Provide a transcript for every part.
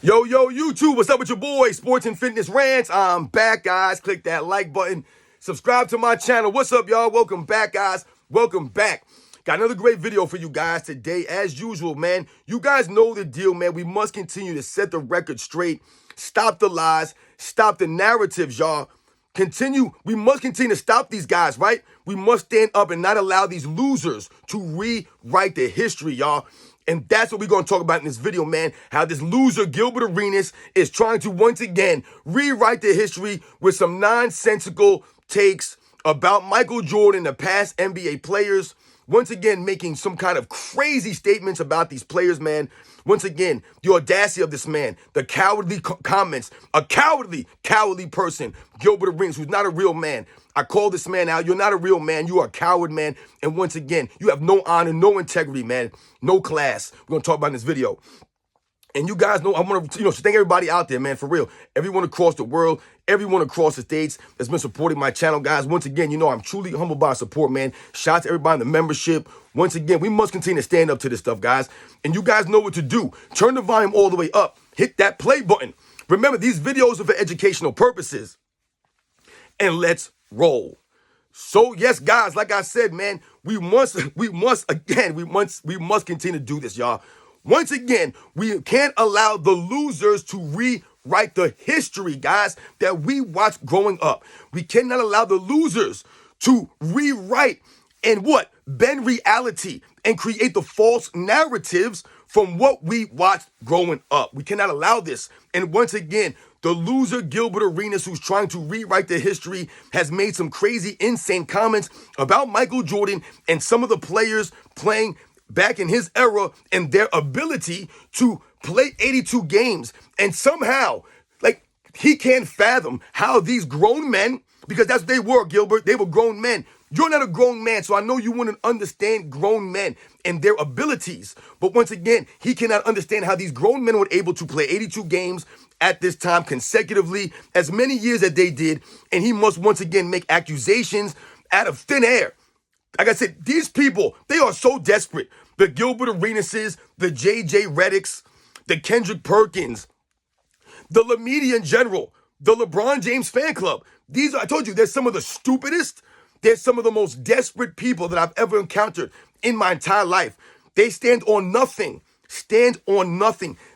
Yo, YouTube, what's up with your boy, Sports and Fitness Rants? I'm back, guys. Click that like button. Subscribe to my channel. What's up, y'all? Welcome back, guys. Welcome back. Got another great video for you guys today. As usual, man, you guys know the deal, man. We must continue to set the record straight. Stop the lies. Stop the narratives, y'all. We must continue to stop these guys, right? We must stand up and not allow these losers to rewrite the history, y'all. And that's what we're going to talk about in this video, man. How this loser, Gilbert Arenas, is trying to once again rewrite the history with some nonsensical takes about Michael Jordan, the past NBA players. Once again, making some kind of crazy statements about these players, man. Once again, the audacity of this man, the cowardly comments, a cowardly person, Gilbert Arenas, who's not a real man. I call this man out. You're not a real man. You are a coward, man. And once again, you have no honor, no integrity, man, no class. We're going to talk about in this video. And you guys know, I want to, thank everybody out there, man, for real. Everyone across the world, everyone across the states that's been supporting my channel, guys. Once again, I'm truly humbled by support, man. Shout out to everybody in the membership. Once again, we must continue to stand up to this stuff, guys. And you guys know what to do. Turn the volume all the way up. Hit that play button. Remember, these videos are for educational purposes. And let's roll. So, yes, guys, like I said, man, we must continue to do this, y'all. Once again, we can't allow the losers to rewrite the history, guys, that we watched growing up. We cannot allow the losers to rewrite and bend reality and create the false narratives from what we watched growing up. We cannot allow this. And once again, the loser Gilbert Arenas, who's trying to rewrite the history, has made some crazy, insane comments about Michael Jordan and some of the players playing back in his era and their ability to play 82 games. And somehow, he can't fathom how these grown men, because that's what they were, Gilbert, they were grown men. You're not a grown man, so I know you wouldn't understand grown men and their abilities. But once again, he cannot understand how these grown men were able to play 82 games at this time consecutively, as many years as they did. And he must once again make accusations out of thin air. Like I said, these people, they are so desperate. The Gilbert Arenases, the J.J. Redicks, the Kendrick Perkins, the LaMedia in general, the LeBron James fan club. I told you, they're some of the stupidest, they're some of the most desperate people that I've ever encountered in my entire life. They stand on nothing.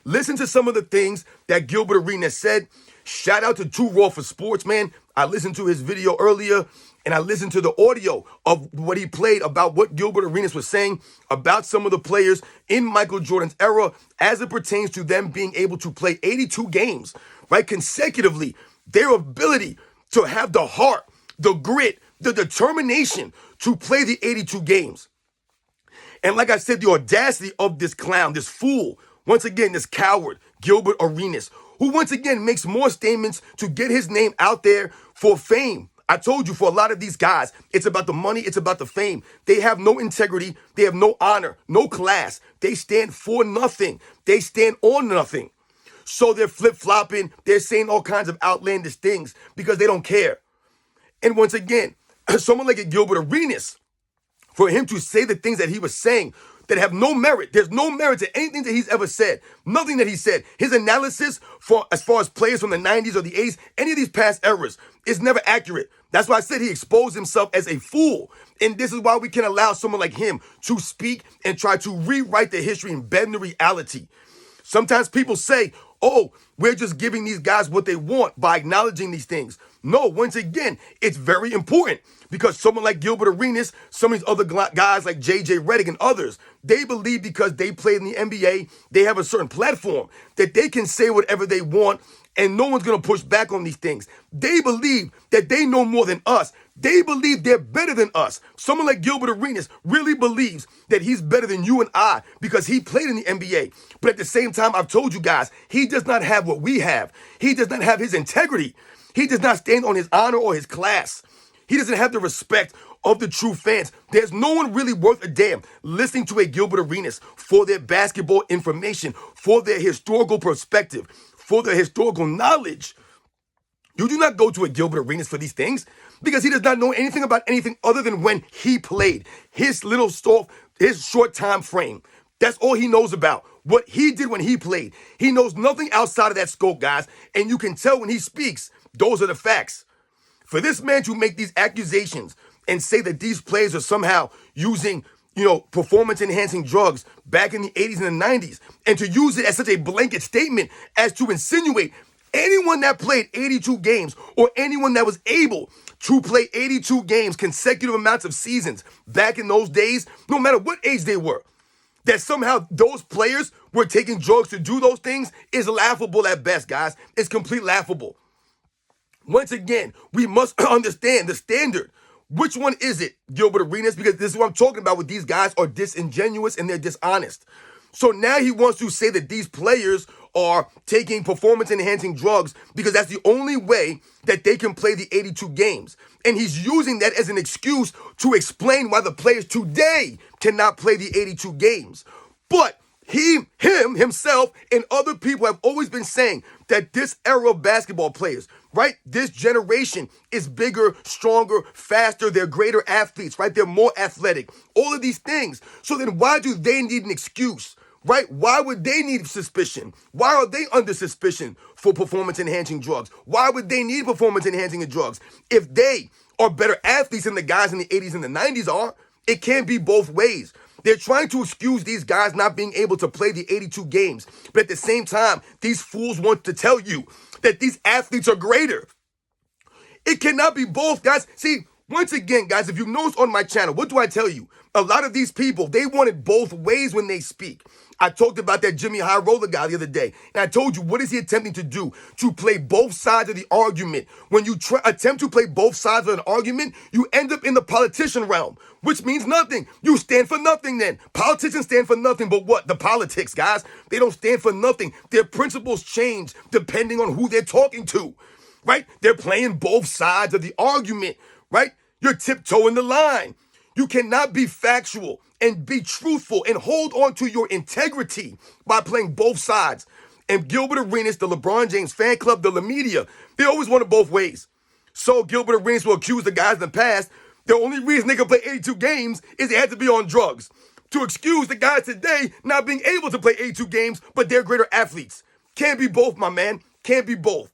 Listen to some of the things that Gilbert Arenas said. Shout out to Too Raw for Sports, man. I listened to his video earlier, and I listened to the audio of what he played about what Gilbert Arenas was saying about some of the players in Michael Jordan's era as it pertains to them being able to play 82 games, right, consecutively. Their ability to have the heart, the grit, the determination to play the 82 games. And like I said, the audacity of this clown, this fool, once again, this coward, Gilbert Arenas, who once again makes more statements to get his name out there for fame. I told you, for a lot of these guys, it's about the money, it's about the fame. They have no integrity, they have no honor, no class. They stand for nothing. They stand on nothing. So they're flip-flopping, they're saying all kinds of outlandish things because they don't care. And once again, someone like a Gilbert Arenas, for him to say the things that he was saying that have no merit. There's no merit to anything that he's ever said. Nothing that he said. His analysis as far as players from the 90s or the 80s, any of these past eras, is never accurate. That's why I said he exposed himself as a fool. And this is why we can allow someone like him to speak and try to rewrite the history and bend the reality. Sometimes people say, oh, we're just giving these guys what they want by acknowledging these things. No, once again, it's very important because someone like Gilbert Arenas, some of these other guys like J.J. Redick and others, they believe because they played in the NBA, they have a certain platform that they can say whatever they want and no one's going to push back on these things. They believe that they know more than us. They believe they're better than us. Someone like Gilbert Arenas really believes that he's better than you and I because he played in the NBA. But at the same time, I've told you guys, he does not have what we have. He does not have his integrity. He does not stand on his honor or his class. He doesn't have the respect of the true fans. There's no one really worth a damn listening to a Gilbert Arenas for their basketball information, for their historical perspective, for their historical knowledge. You do not go to a Gilbert Arenas for these things because he does not know anything about anything other than when he played. His short time frame. That's all he knows about. what he did when he played. He knows nothing outside of that scope, guys. And you can tell when he speaks, those are the facts. For this man to make these accusations and say that these players are somehow using, performance-enhancing drugs back in the 80s and the 90s, and to use it as such a blanket statement as to insinuate anyone that played 82 games or anyone that was able to play 82 games, consecutive amounts of seasons back in those days, no matter what age they were, that somehow those players were taking drugs to do those things is laughable at best, guys. It's completely laughable. Once again, we must understand the standard. Which one is it, Gilbert Arenas? Because this is what I'm talking about with these guys are disingenuous and they're dishonest. So now he wants to say that these players are taking performance-enhancing drugs because that's the only way that they can play the 82 games. And he's using that as an excuse to explain why the players today cannot play the 82 games. But himself, and other people have always been saying that this era of basketball players, right? This generation is bigger, stronger, faster. They're greater athletes, right? They're more athletic. All of these things. So then why do they need an excuse, right? Why would they need suspicion? Why are they under suspicion for performance-enhancing drugs? Why would they need performance-enhancing drugs? If they are better athletes than the guys in the 80s and the 90s are, it can't be both ways. They're trying to excuse these guys not being able to play the 82 games. But at the same time, these fools want to tell you that these athletes are greater. It cannot be both, guys. See, once again, guys, if you notice on my channel, what do I tell you? A lot of these people, they want it both ways when they speak. I talked about that Jimmy High Roller guy the other day, and I told you, what is he attempting to do? To play both sides of the argument. When you attempt to play both sides of an argument, you end up in the politician realm, which means nothing. You stand for nothing then. Politicians stand for nothing but what? The politics, guys. They don't stand for nothing. Their principles change depending on who they're talking to, right? They're playing both sides of the argument, right? You're tiptoeing the line. You cannot be factual and be truthful and hold on to your integrity by playing both sides. And Gilbert Arenas, the LeBron James fan club, the media, they always want it both ways. So Gilbert Arenas will accuse the guys in the past. The only reason they can play 82 games is they had to be on drugs. To excuse the guys today not being able to play 82 games, but they're greater athletes. Can't be both, my man. Can't be both.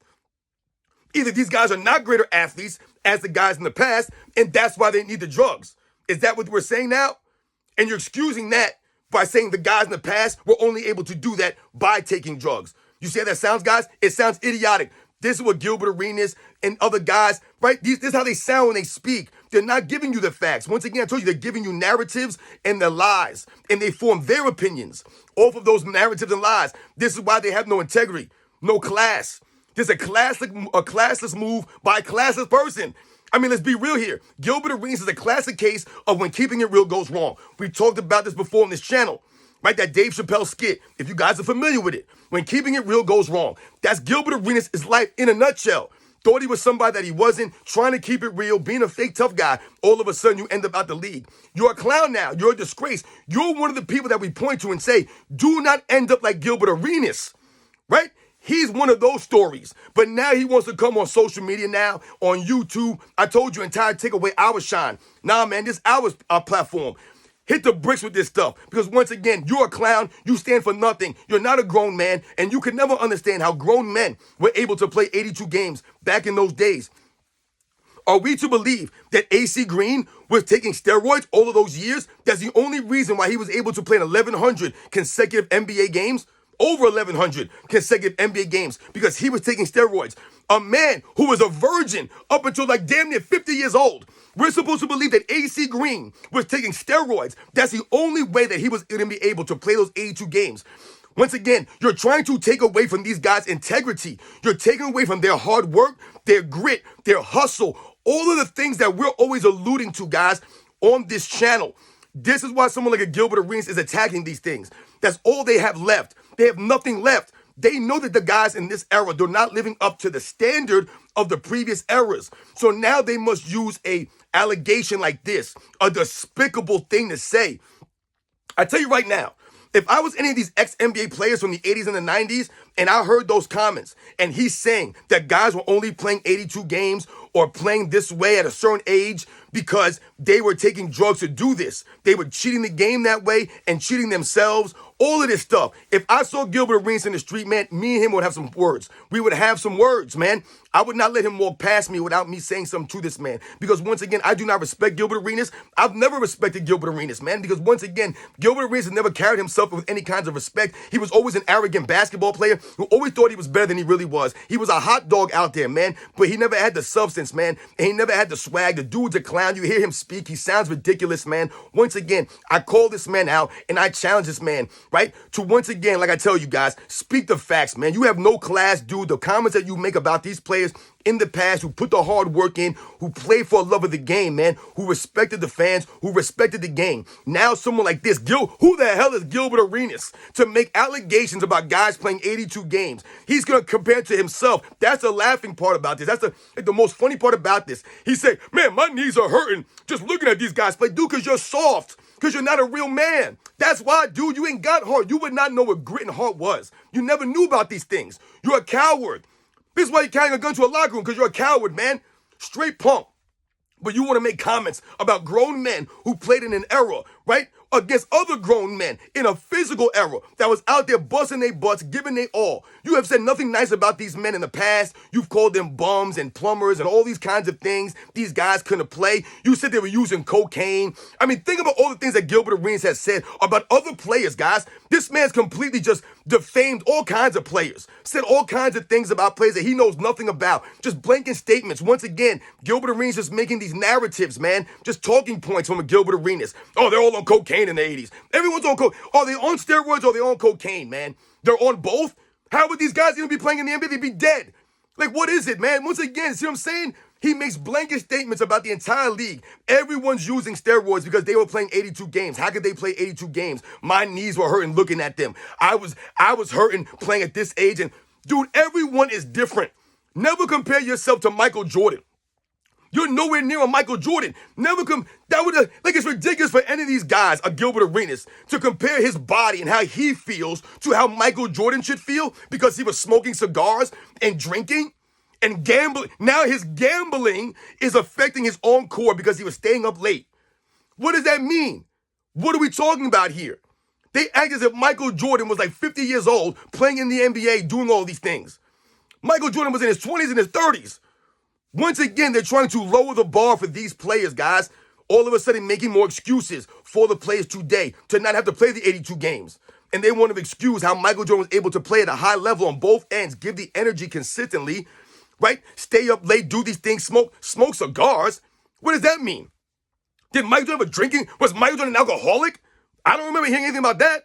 Either these guys are not greater athletes as the guys in the past, and that's why they need the drugs. Is that what we're saying now? And you're excusing that by saying the guys in the past were only able to do that by taking drugs. You see how that sounds, guys? It sounds idiotic. This is what Gilbert Arenas and other guys, right? This is how they sound when they speak. They're not giving you the facts. Once again, I told you, they're giving you narratives and their lies. And they form their opinions off of those narratives and lies. This is why they have no integrity, no class. This is a classless move by a classless person. I mean, let's be real here. Gilbert Arenas is a classic case of when keeping it real goes wrong. We talked about this before on this channel, right? That Dave Chappelle skit, if you guys are familiar with it. When keeping it real goes wrong. That's Gilbert Arenas' life in a nutshell. Thought he was somebody that he wasn't, trying to keep it real, being a fake tough guy. All of a sudden, you end up out the league. You're a clown now. You're a disgrace. You're one of the people that we point to and say, do not end up like Gilbert Arenas, right? He's one of those stories. But now he wants to come on social media now, on YouTube. I told you, entire take away our shine. Nah, man, this is our platform. Hit the bricks with this stuff. Because once again, you're a clown. You stand for nothing. You're not a grown man. And you can never understand how grown men were able to play 82 games back in those days. Are we to believe that AC Green was taking steroids all of those years? That's the only reason why he was able to play 1,100 consecutive NBA games? Over 1,100 consecutive NBA games because he was taking steroids. A man who was a virgin up until like damn near 50 years old. We're supposed to believe that AC Green was taking steroids. That's the only way that he was going to be able to play those 82 games. Once again, you're trying to take away from these guys' integrity. You're taking away from their hard work, their grit, their hustle, all of the things that we're always alluding to, guys, on this channel. This is why someone like a Gilbert Arenas is attacking these things. That's all they have left. They have nothing left. They know that the guys in this era, they're not living up to the standard of the previous eras. So now they must use a allegation like this, a despicable thing to say. I tell you right now, if I was any of these ex-NBA players from the 80s and the 90s, and I heard those comments, and he's saying that guys were only playing 82 games or playing this way at a certain age because they were taking drugs to do this. They were cheating the game that way and cheating themselves. All of this stuff. If I saw Gilbert Arenas in the street, man, me and him would have some words. We would have some words, man. I would not let him walk past me without me saying something to this man. Because once again, I do not respect Gilbert Arenas. I've never respected Gilbert Arenas, man. Because once again, Gilbert Arenas has never carried himself with any kinds of respect. He was always an arrogant basketball player who always thought he was better than he really was. He was a hot dog out there, man. But he never had the substance, man. And he never had the swag. The dude's a clown. You hear him speak. He sounds ridiculous, man. Once again, I call this man out and I challenge this man, right? To once again, like I tell you guys, speak the facts, man. You have no class, dude. The comments that you make about these players in the past who put the hard work in, who played for a love of the game, man, who respected the fans, who respected the game. Now someone like this, who the hell is Gilbert Arenas to make allegations about guys playing 82 games? He's going to compare it to himself. That's the laughing part about this. That's the most funny part about this. He said, man, my knees are hurting just looking at these guys play. Dude, because you're soft. Because you're not a real man. That's why, dude, you ain't got heart. You would not know what grit and heart was. You never knew about these things. You're a coward. This is why you're carrying a gun to a locker room, because you're a coward, man. Straight punk. But you want to make comments about grown men who played in an era, right, against other grown men in a physical era that was out there busting their butts, giving their all. You have said nothing nice about these men in the past. You've called them bums and plumbers and all these kinds of things. These guys couldn't play. You said they were using cocaine. I mean, think about all the things that Gilbert Arenas has said about other players, guys. This man's completely just defamed all kinds of players, said all kinds of things about players that he knows nothing about. Just blanket statements. Once again, Gilbert Arenas just making these narratives, man. Just talking points from a Gilbert Arenas. Oh, they're all on cocaine in the 80s. Everyone's on cocaine. Are they on steroids or are they on cocaine, man? They're on both? How would these guys even be playing in the NBA? They'd be dead. Like, what is it, man? Once again, see what I'm saying? He makes blanket statements about the entire league. Everyone's using steroids because they were playing 82 games. How could they play 82 games? My knees were hurting looking at them. I was hurting playing at this age. And, dude, everyone is different. Never compare yourself to Michael Jordan. You're nowhere near a Michael Jordan. It's ridiculous for any of these guys, a Gilbert Arenas, to compare his body and how he feels to how Michael Jordan should feel because he was smoking cigars and drinking and gambling. Now his gambling is affecting his own core because he was staying up late. What does that mean? What are we talking about here? They act as if Michael Jordan was like 50 years old playing in the NBA doing all these things. Michael Jordan was in his 20s and his 30s. Once again, they're trying to lower the bar for these players, guys. All of a sudden making more excuses for the players today to not have to play the 82 games. And they want to excuse how Michael Jordan was able to play at a high level on both ends, give the energy consistently, right? Stay up late, do these things, smoke cigars. What does that mean? Did Michael Jordan ever drinking? Was Michael Jordan an alcoholic? I don't remember hearing anything about that.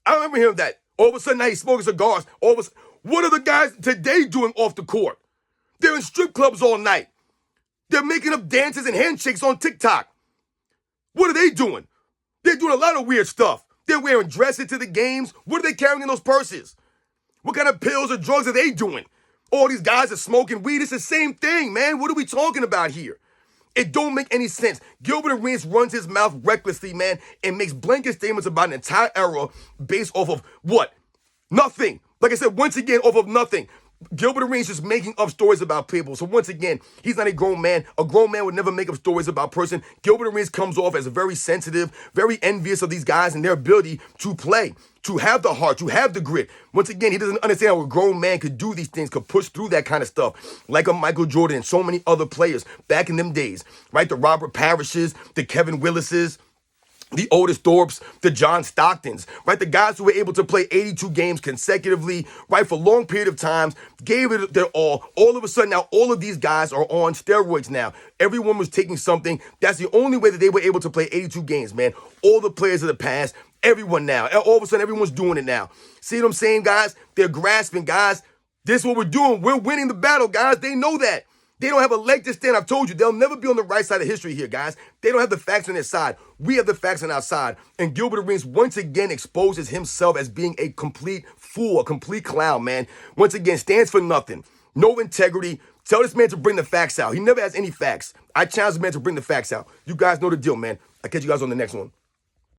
I don't remember hearing that. All of a sudden now he's smoking cigars. What are the guys today doing off the court? They're in strip clubs all night. They're making up dances and handshakes on TikTok. What are they doing? They're doing a lot of weird stuff. They're wearing dresses to the games. What are they carrying in those purses? What kind of pills or drugs are they doing? All these guys are smoking weed. It's the same thing, man. What are we talking about here? It don't make any sense. Gilbert Arenas runs his mouth recklessly, man, and makes blanket statements about an entire era based off of what? Nothing. Like I said, once again, off of nothing. Gilbert Arenas just making up stories about people. So once again, he's not a grown man. A grown man would never make up stories about a person. Gilbert Arenas comes off as very sensitive, very envious of these guys and their ability to play, to have the heart, to have the grit. Once again, he doesn't understand how a grown man could do these things, could push through that kind of stuff, like a Michael Jordan and so many other players back in them days, right? The Robert Parishes, the Kevin Willises, the Otis Thorpes, the John Stocktons, right? The guys who were able to play 82 games consecutively, right, for a long period of time, gave it their all. All of a sudden, now all of these guys are on steroids now. Everyone was taking something. That's the only way that they were able to play 82 games, man. All the players of the past, everyone now. All of a sudden, everyone's doing it now. See what I'm saying, guys? They're grasping, guys. This is what we're doing. We're winning the battle, guys. They know that. They don't have a leg to stand. I've told you, they'll never be on the right side of history here, guys. They don't have the facts on their side. We have the facts on our side. And Gilbert Arenas once again exposes himself as being a complete fool, a complete clown, man. Once again, stands for nothing. No integrity. Tell this man to bring the facts out. He never has any facts. I challenge the man to bring the facts out. You guys know the deal, man. I'll catch you guys on the next one.